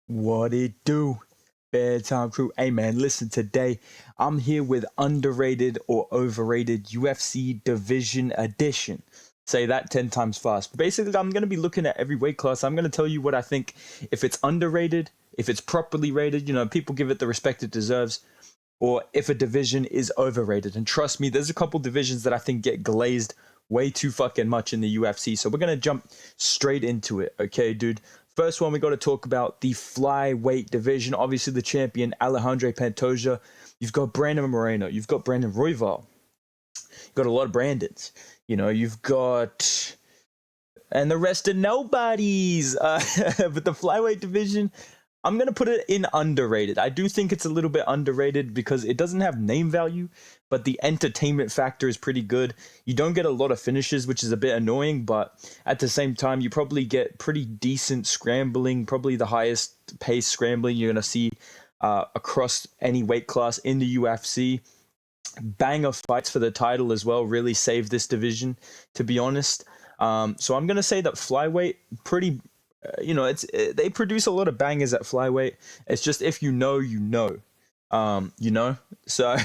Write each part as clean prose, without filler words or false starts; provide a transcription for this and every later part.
What it do? Bedtime crew. Hey man, listen, today I'm here with underrated or overrated UFC division edition. Say that 10 times fast. Basically, I'm going to be looking at every weight class. I'm going to tell you what I think, if it's underrated, if it's properly rated, people give it the respect it deserves, or if a division is overrated. And trust me, there's a couple divisions that I think get glazed way too fucking much in the UFC. So we're going to jump straight into it. Okay, dude. First one, we got to talk about the flyweight division. Obviously, the champion, Alejandro Pantoja. You've got Brandon Moreno. You've got Brandon Royval. You've got a lot of Brandons. You've got... And the rest are nobodies. But the flyweight division, I'm going to put it in underrated. I do think it's a little bit underrated because it doesn't have name value, but the entertainment factor is pretty good. You don't get a lot of finishes, which is a bit annoying, but at the same time, you probably get pretty decent scrambling, probably the highest pace scrambling you're going to see across any weight class in the UFC. Banger fights for the title as well really saved this division, to be honest. So I'm going to say that flyweight pretty... they produce a lot of bangers at flyweight. It's just if you know, you know. So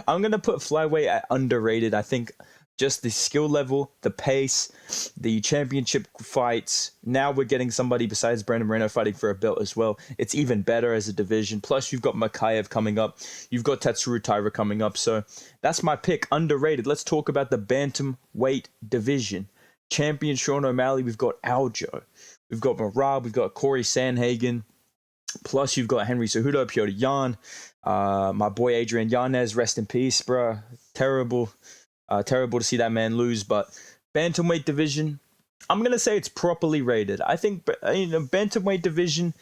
I'm gonna put flyweight at underrated. I think just the skill level, the pace, the championship fights. Now we're getting somebody besides Brandon Moreno fighting for a belt as well. It's even better as a division. Plus you've got Makayev coming up. You've got Tatsuro Taira coming up. So that's my pick, underrated. Let's talk about the bantamweight division. Champion Sean O'Malley. We've got Aljo. We've got Marab. We've got Corey Sandhagen. Plus, you've got Henry Cejudo, Piotr Jan, my boy Adrian Yanez, rest in peace, bro. Terrible to see that man lose. But bantamweight division, I'm gonna say it's properly rated. I think bantamweight division,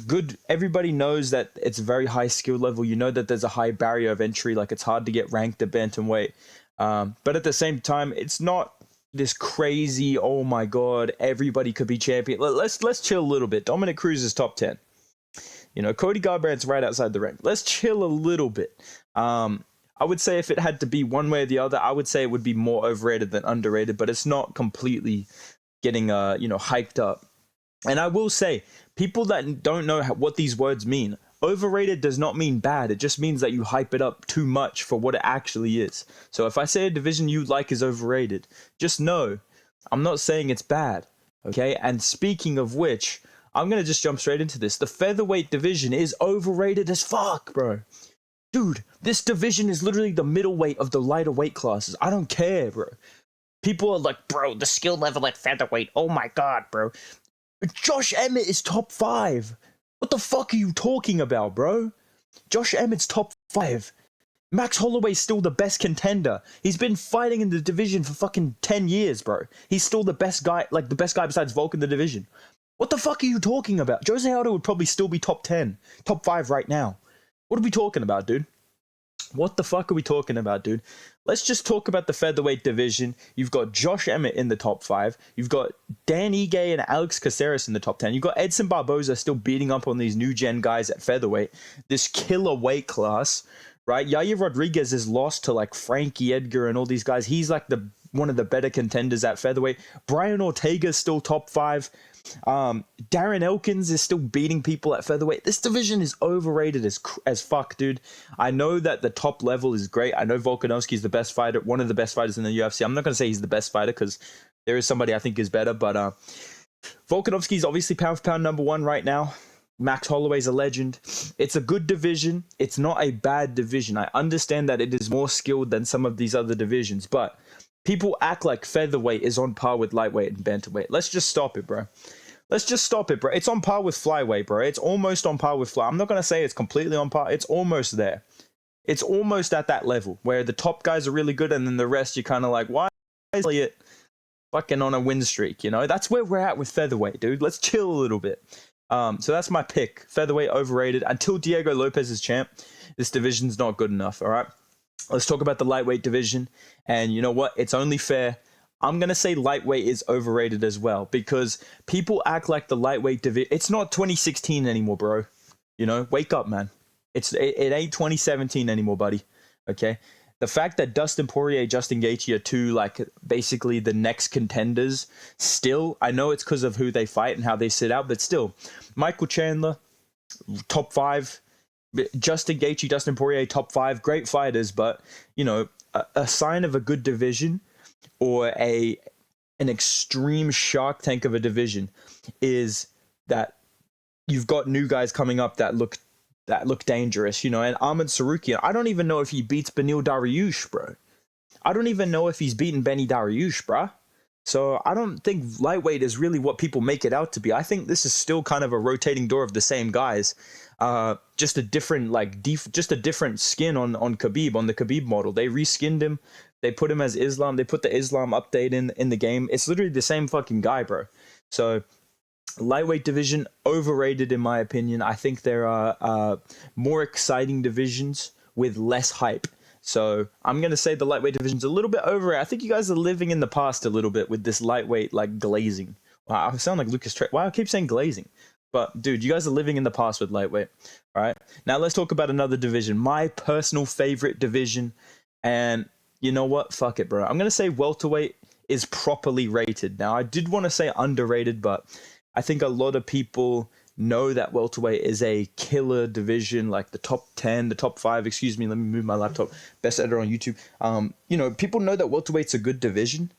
good. Everybody knows that it's a very high skill level. You know that there's a high barrier of entry. Like it's hard to get ranked at bantamweight. But at the same time, it's not this crazy, oh my god, everybody could be champion. Let's chill a little bit. Dominic Cruz is top 10. Cody Garbrandt's right outside the rank. Let's chill a little bit. I would say if it had to be one way or the other, I would say it would be more overrated than underrated, but it's not completely getting hyped up. And I will say, people that don't know what these words mean, overrated does not mean bad. It just means that you hype it up too much for what it actually is. So if I say a division you like is overrated, just know I'm not saying it's bad. Okay? And speaking of which, I'm going to just jump straight into this. The featherweight division is overrated as fuck, bro. Dude, this division is literally the middleweight of the lighter weight classes. I don't care, bro. People are like, bro, the skill level at featherweight. Oh my god, bro. Josh Emmett is top 5. What the fuck are you talking about, bro? Josh Emmett's top 5. Max Holloway's still the best contender. He's been fighting in the division for fucking 10 years, bro. He's still the best guy, like the best guy besides Volk in the division. What the fuck are you talking about? Jose Aldo would probably still be top 10, top 5 right now. What are we talking about, dude? What the fuck are we talking about, dude? Let's just talk about the featherweight division. You've got Josh Emmett in the top 5. You've got Dan Ige and Alex Caceres in the top 10. You've got Edson Barboza still beating up on these new gen guys at featherweight. This killer weight class, right? Yair Rodriguez is lost to like Frankie Edgar and all these guys. He's like one of the better contenders at featherweight. Brian Ortega is still top 5. Darren Elkins is still beating people at featherweight. This division is overrated as fuck, dude. I know that the top level is great. I know Volkanovski is the best fighter, one of the best fighters in the UFC. I'm not going to say he's the best fighter because there is somebody I think is better, but Volkanovski is obviously pound for pound number 1 right now. Max Holloway's a legend. It's a good division. It's not a bad division. I understand that it is more skilled than some of these other divisions, but people act like featherweight is on par with lightweight and bantamweight. Let's just stop it, bro. Let's just stop it, bro. It's on par with flyweight, bro. It's almost on par with fly. I'm not going to say it's completely on par. It's almost there. It's almost at that level where the top guys are really good and then the rest you're kind of like, why is Elliott fucking on a win streak? That's where we're at with featherweight, dude. Let's chill a little bit. So that's my pick. Featherweight overrated. Until Diego Lopez is champ, this division's not good enough, all right? Let's talk about the lightweight division. And you know what? It's only fair. I'm going to say lightweight is overrated as well because people act like the lightweight division. It's not 2016 anymore, bro. Wake up, man. It ain't 2017 anymore, buddy. Okay? the fact that Dustin Poirier, Justin Gaethje are two, like, basically the next contenders still, I know it's because of who they fight and how they sit out, but still, Michael Chandler, top 5, Justin Gaethje, Dustin Poirier, top 5, great fighters, but, you know, a sign of a good division or an extreme shark tank of a division is that you've got new guys coming up that look dangerous, you know. And Ahmed Sarukian, I don't even know if he beats Beneil Dariush, bro. I don't even know if he's beaten Benny Dariush, bro. So I don't think lightweight is really what people make it out to be. I think this is still kind of a rotating door of the same guys, just a different just a different skin on Khabib, on the Khabib model. They reskinned him. They put him as Islam. They put the Islam update in the game. It's literally the same fucking guy, bro. So lightweight division, overrated in my opinion. I think there are more exciting divisions with less hype. So I'm going to say the lightweight division's a little bit overrated. I think you guys are living in the past a little bit with this lightweight, like, glazing. Wow, I sound like Lucas Wow, I keep saying glazing. But, dude, you guys are living in the past with lightweight. All right? Now let's talk about another division. My personal favorite division. And you know what? Fuck it, bro. I'm going to say welterweight is properly rated. Now, I did want to say underrated, but I think a lot of people know that welterweight is a killer division, like the top 10, the top 5, excuse me, let me move my laptop, best editor on YouTube. You know, people know that welterweight's a good division,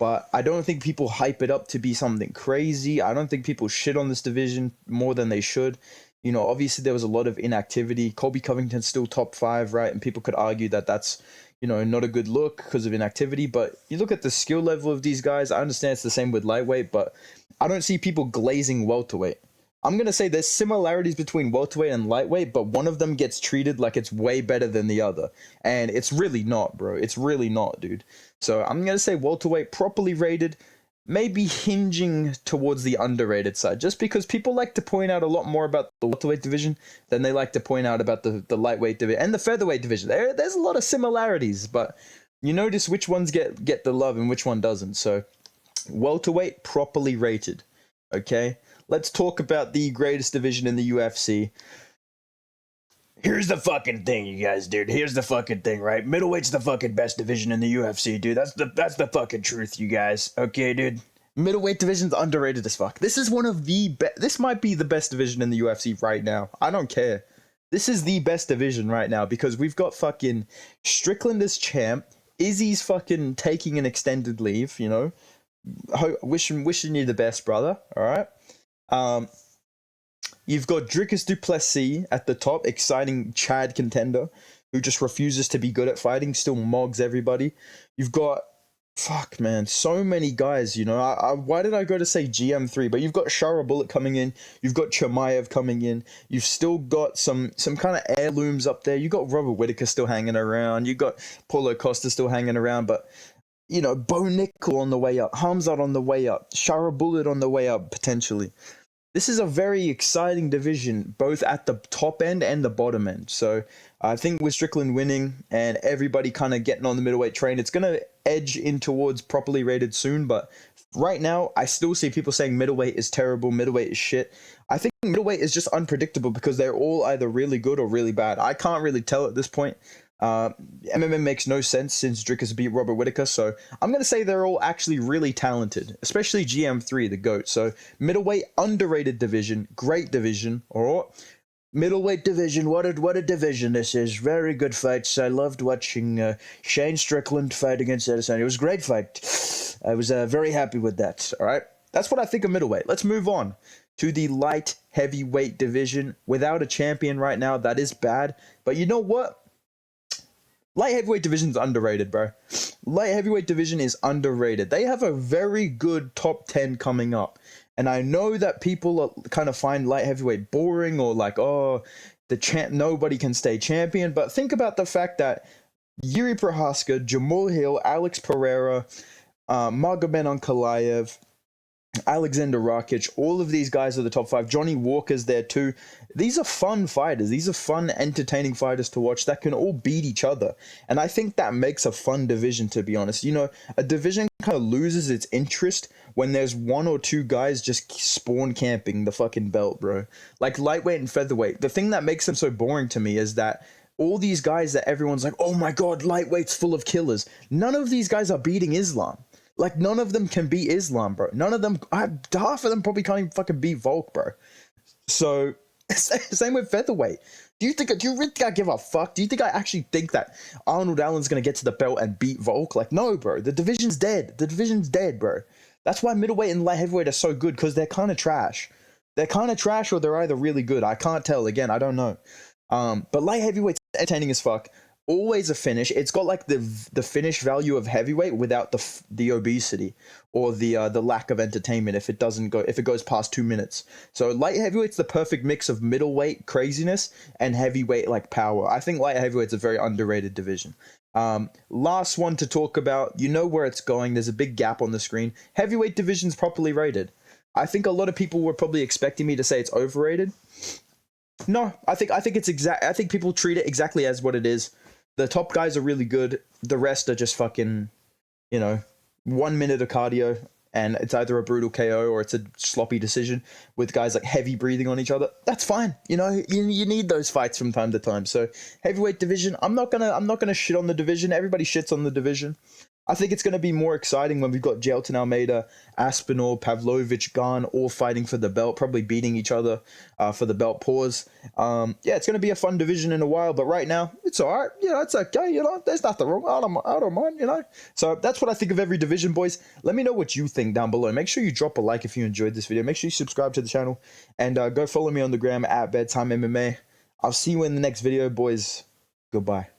but I don't think people hype it up to be something crazy. I don't think people shit on this division more than they should. You know, obviously there was a lot of inactivity. Colby Covington's still top 5, right? And people could argue that that's, you know, not a good look because of inactivity, but you look at the skill level of these guys, I understand it's the same with lightweight, but I don't see people glazing welterweight. I'm going to say there's similarities between welterweight and lightweight, but one of them gets treated like it's way better than the other. And it's really not, bro. It's really not, dude. So I'm going to say welterweight properly rated, maybe hinging towards the underrated side, just because people like to point out a lot more about the welterweight division than they like to point out about the lightweight division and the featherweight division. There's a lot of similarities, but you notice which ones get the love and which one doesn't. So welterweight properly rated, okay? Let's talk about the greatest division in the UFC. Here's the fucking thing, you guys, dude. Here's the fucking thing, right? Middleweight's the fucking best division in the UFC, dude. That's the fucking truth, you guys. Okay, dude. Middleweight division's underrated as fuck. This is one of the best. This might be the best division in the UFC right now. I don't care. This is the best division right now because we've got fucking Strickland as champ. Izzy's fucking taking an extended leave, you know. Wishing you the best, brother. All right. You've got Dricus du Plessis at the top, exciting Chad contender who just refuses to be good at fighting, still mogs everybody. You've got, fuck man, so many guys, you know. Why did I go to say GM3? But you've got Shara Bullet coming in, you've got Chimaev coming in, you've still got some kind of heirlooms up there. You got Robert Whittaker still hanging around, you got Paulo Costa still hanging around, but you know, Bo Nickel on the way up, Hamzat on the way up, Shara Bullet on the way up potentially. This is a very exciting division, both at the top end and the bottom end. So I think with Strickland winning and everybody kind of getting on the middleweight train, it's going to edge in towards properly rated soon. But right now, I still see people saying middleweight is terrible, middleweight is shit. I think middleweight is just unpredictable because they're all either really good or really bad. I can't really tell at this point. MMA makes no sense since Dricus beat Robert Whittaker, so I'm going to say they're all actually really talented, especially GM3, the GOAT. So middleweight, underrated division, great division, or middleweight division, what a division this is. Very good fights. I loved watching Shane Strickland fight against Edison. It was a great fight. I was very happy with that, all right? That's what I think of middleweight. Let's move on to the light heavyweight division. Without a champion right now, that is bad, but you know what? Light heavyweight division is underrated, bro. Light heavyweight division is underrated. They have a very good top 10 coming up. And I know that people kind of find light heavyweight boring or like, oh, nobody can stay champion. But think about the fact that Yuri Prohaska, Jamal Hill, Alex Pereira, Magomed Ankalaev, Alexander Rakic, all of these guys are the top 5. Johnny Walker's there too. These are fun fighters. These are fun, entertaining fighters to watch that can all beat each other. And I think that makes a fun division, to be honest. You know, a division kind of loses its interest when there's one or two guys just spawn camping the fucking belt, bro. Like lightweight and featherweight. The thing that makes them so boring to me is that all these guys that everyone's like, oh my God, lightweight's full of killers. None of these guys are beating Islam. Like, none of them can beat Islam, bro. None of them, half of them probably can't even fucking beat Volk, bro. So, same with featherweight. Do you really think I give a fuck? Do you think I actually think that Arnold Allen's going to get to the belt and beat Volk? Like, no, bro. The division's dead. The division's dead, bro. That's why middleweight and light heavyweight are so good, because they're kind of trash. They're kind of trash, or they're either really good. I can't tell. Again, I don't know. But light heavyweight's entertaining as fuck. Always a finish. It's got like the finish value of heavyweight without the obesity or the lack of entertainment if it goes past 2 minutes. So light heavyweight's the perfect mix of middleweight craziness and heavyweight like power. I think light heavyweight's a very underrated division. Last one to talk about. You know where it's going. There's a big gap on the screen. Heavyweight division's properly rated. I think a lot of people were probably expecting me to say it's overrated. No, I think it's exact. I think people treat it exactly as what it is. The top guys are really good. The rest are just fucking, 1 minute of cardio, and it's either a brutal KO or it's a sloppy decision with guys like heavy breathing on each other. That's fine. You need those fights from time to time. So heavyweight division, I'm not gonna shit on the division. Everybody shits on the division. I think it's going to be more exciting when we've got Jailton Almeida, Aspinall, Pavlovich, Gane all fighting for the belt, probably beating each other for the belt. Pause. Yeah, it's going to be a fun division in a while, but right now, it's all right. It's okay. There's nothing wrong. I don't mind, So that's what I think of every division, boys. Let me know what you think down below. Make sure you drop a like if you enjoyed this video. Make sure you subscribe to the channel, and go follow me on the gram at Bedtime MMA. I'll see you in the next video, boys. Goodbye.